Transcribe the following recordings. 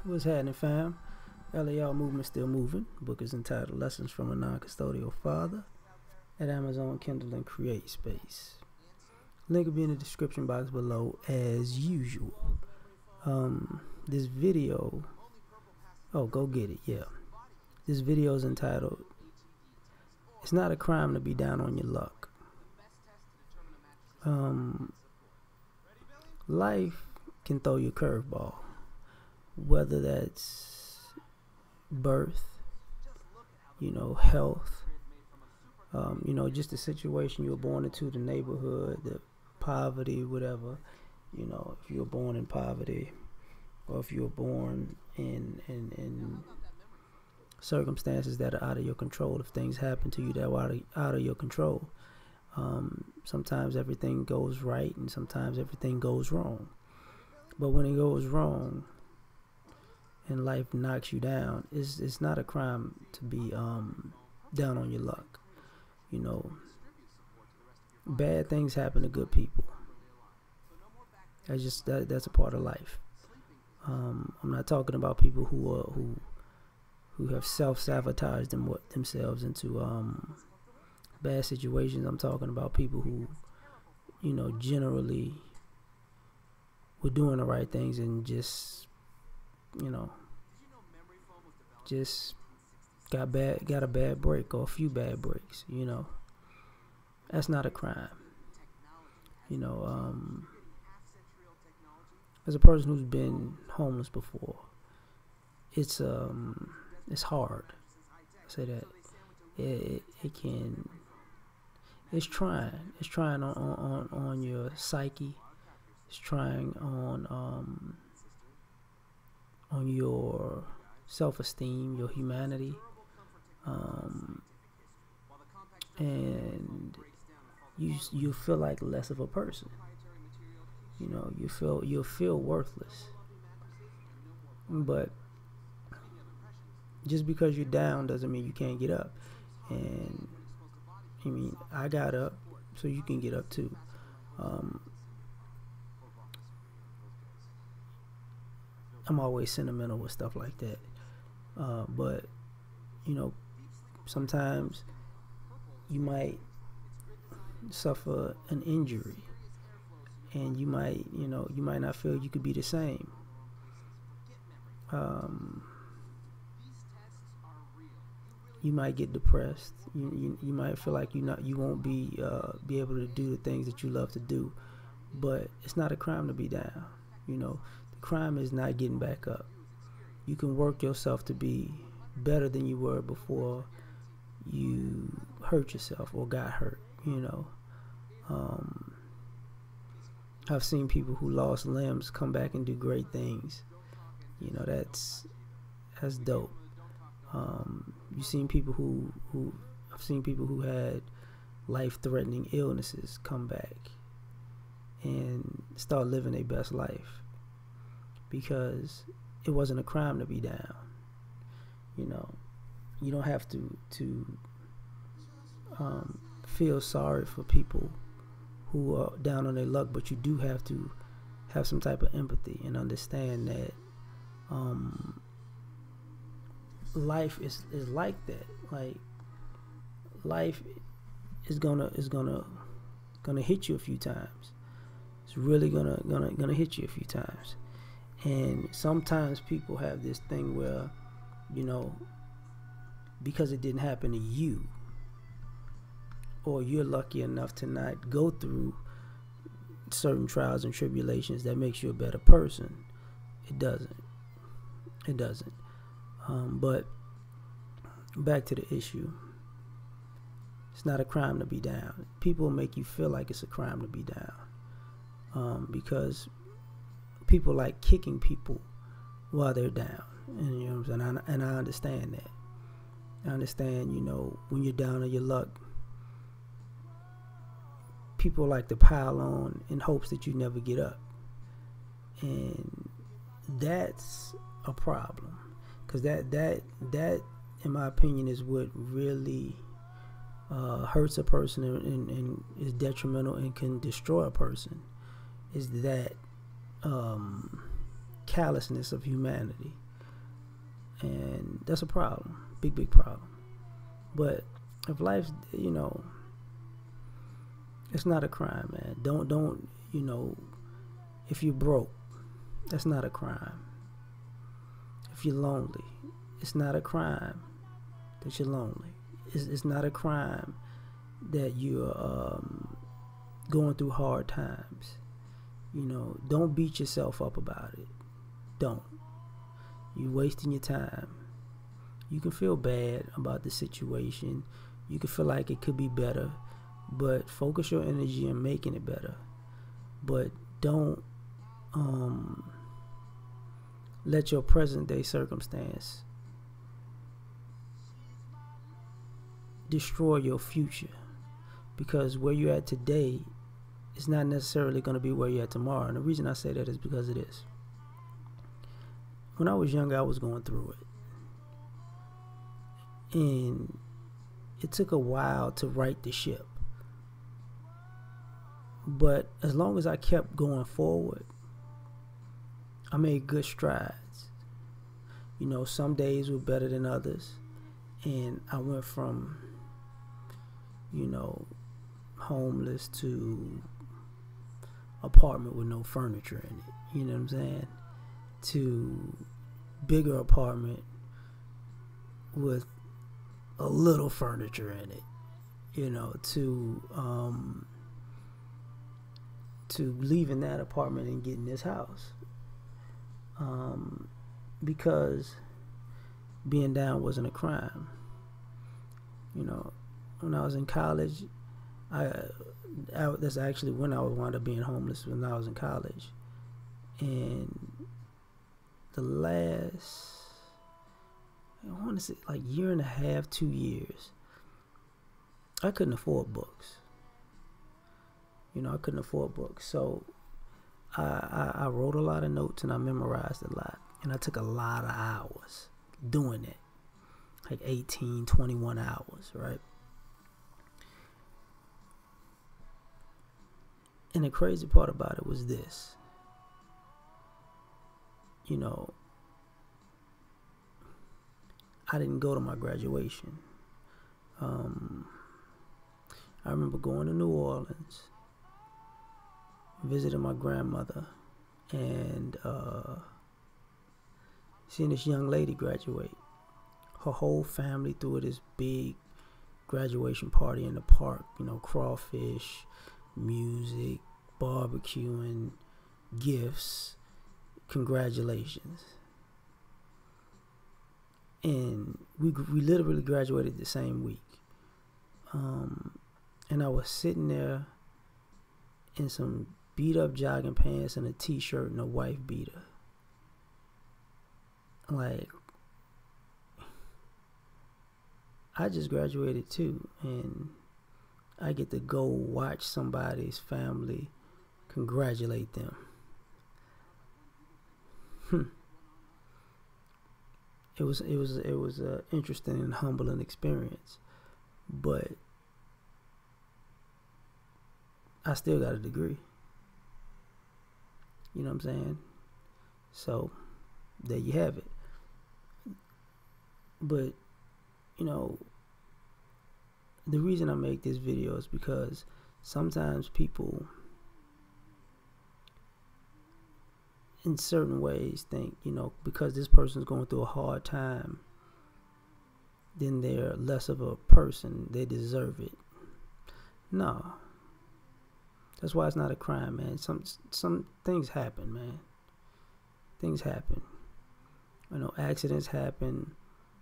What's happening, fam? LAL movement still moving. Book is entitled Lessons from a Non-Custodial Father at Amazon, Kindle, and Create Space. Link will be in the description box below as usual. This video, go get it, yeah. This video is entitled, It's Not a Crime to Be Down on Your Luck. Life can throw you a curveball, whether that's birth, health, just the situation you were born into, the neighborhood, the poverty, whatever. If you were born in poverty, or if you were born in circumstances that are out of your control, if things happen to you that are out of your control, sometimes everything goes right and sometimes everything goes wrong. But when it goes wrong and life knocks you down, it's not a crime to be down on your luck. Bad things happen to good people. That's a part of life. I'm not talking about people who have self-sabotaged themselves into bad situations. I'm talking about people who, generally were doing the right things and just got a bad break or a few bad breaks. That's not a crime. As a person who's been homeless before, it's hard. I say that it's trying. It's trying on your psyche. It's trying on your self-esteem, your humanity, and you feel like less of a person. You'll feel worthless. But just because you're down doesn't mean you can't get up. And I got up, so you can get up too. I'm always sentimental with stuff like that. But sometimes you might suffer an injury, and you might not feel you could be the same. You might get depressed. You might feel like you won't be able to do the things that you love to do. But it's not a crime to be down. The crime is not getting back up. You can work yourself to be better than you were before you hurt yourself or got hurt. I've seen people who lost limbs come back and do great things. That's dope. I've seen people who had life-threatening illnesses come back and start living their best life because it wasn't a crime to be down. You don't have to feel sorry for people who are down on their luck, but you do have to have some type of empathy and understand that life is like that. Like, life is gonna hit you a few times. It's really gonna hit you a few times. And sometimes people have this thing where, because it didn't happen to you, or you're lucky enough to not go through certain trials and tribulations, that makes you a better person. It doesn't. But back to the issue. It's not a crime to be down. People make you feel like it's a crime to be down, because people like kicking people while they're down. And I understand that. I understand, when you're down on your luck, people like to pile on in hopes that you never get up. And that's a problem. Because that in my opinion is what really hurts a person and is detrimental and can destroy a person, is that callousness of humanity. and that's a problem, big problem. But if life's, it's not a crime, man. Don't if you're broke, that's not a crime. If you're lonely, it's not a crime that you're lonely. It's not a crime that you're going through hard times. Don't beat yourself up about it. Don't. You're wasting your time. You can feel bad about the situation. You can feel like it could be better, but focus your energy on making it better. But don't let your present day circumstance destroy your future, because where you're at today is not necessarily going to be where you're at tomorrow. And the reason I say that is because of this. When I was younger, I was going through it, and it took a while to right the ship. But as long as I kept going forward, I made good strides. Some days were better than others, and I went from homeless to apartment with no furniture in it, you know what I'm saying, to bigger apartment with a little furniture in it, to leaving that apartment and getting this house, because being down wasn't a crime. When I was in college, that's actually when I wound up being homeless, when I was in college. And the last, I want to say like year and a half, 2 years, I couldn't afford books. I couldn't afford books. So I wrote a lot of notes, and I memorized a lot. And I took a lot of hours doing it, like 18, 21 hours, right? And the crazy part about it was this. I didn't go to my graduation. I remember going to New Orleans, visiting my grandmother, and seeing this young lady graduate. Her whole family threw this big graduation party in the park, crawfish, music, barbecuing, gifts, congratulations. And we literally graduated the same week. And I was sitting there in some beat up jogging pants and a t-shirt and a wife beater. Like, I just graduated too, and I get to go watch somebody's family congratulate them. It was a interesting and humbling experience, but I still got a degree. You know what I'm saying? So there you have it. But the reason I make this video is because sometimes people in certain ways think, because this person's going through a hard time, then they're less of a person. They deserve it. No. That's why it's not a crime, man. Some things happen, man. Things happen. Accidents happen.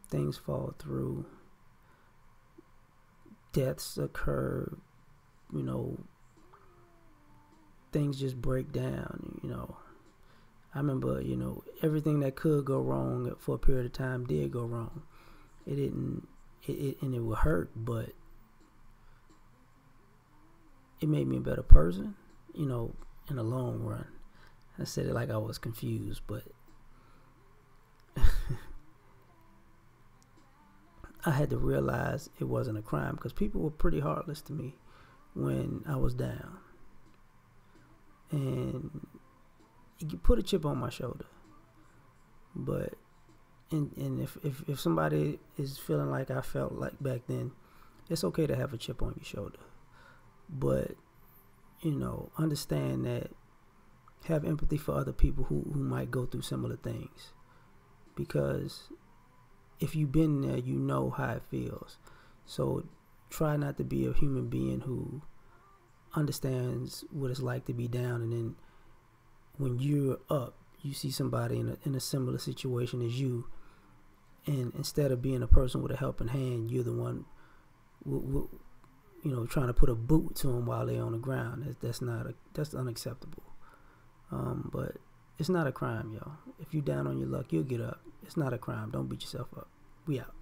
Things fall through. Deaths occur. Things just break down, I remember, everything that could go wrong for a period of time did go wrong. It didn't, and it would hurt, but it made me a better person, in the long run. I said it like I was confused, but I had to realize it wasn't a crime, because people were pretty heartless to me when I was down. And you put a chip on my shoulder. But and if somebody is feeling like I felt like back then, it's okay to have a chip on your shoulder. But, understand that, have empathy for other people who might go through similar things. Because if you've been there, you know how it feels. So try not to be a human being who understands what it's like to be down, and then when you're up, you see somebody in a similar situation as you, and instead of being a person with a helping hand, you're the one trying to put a boot to them while they're on the ground. That's unacceptable. But it's not a crime, y'all. If you're down on your luck, you'll get up. It's not a crime. Don't beat yourself up. We out.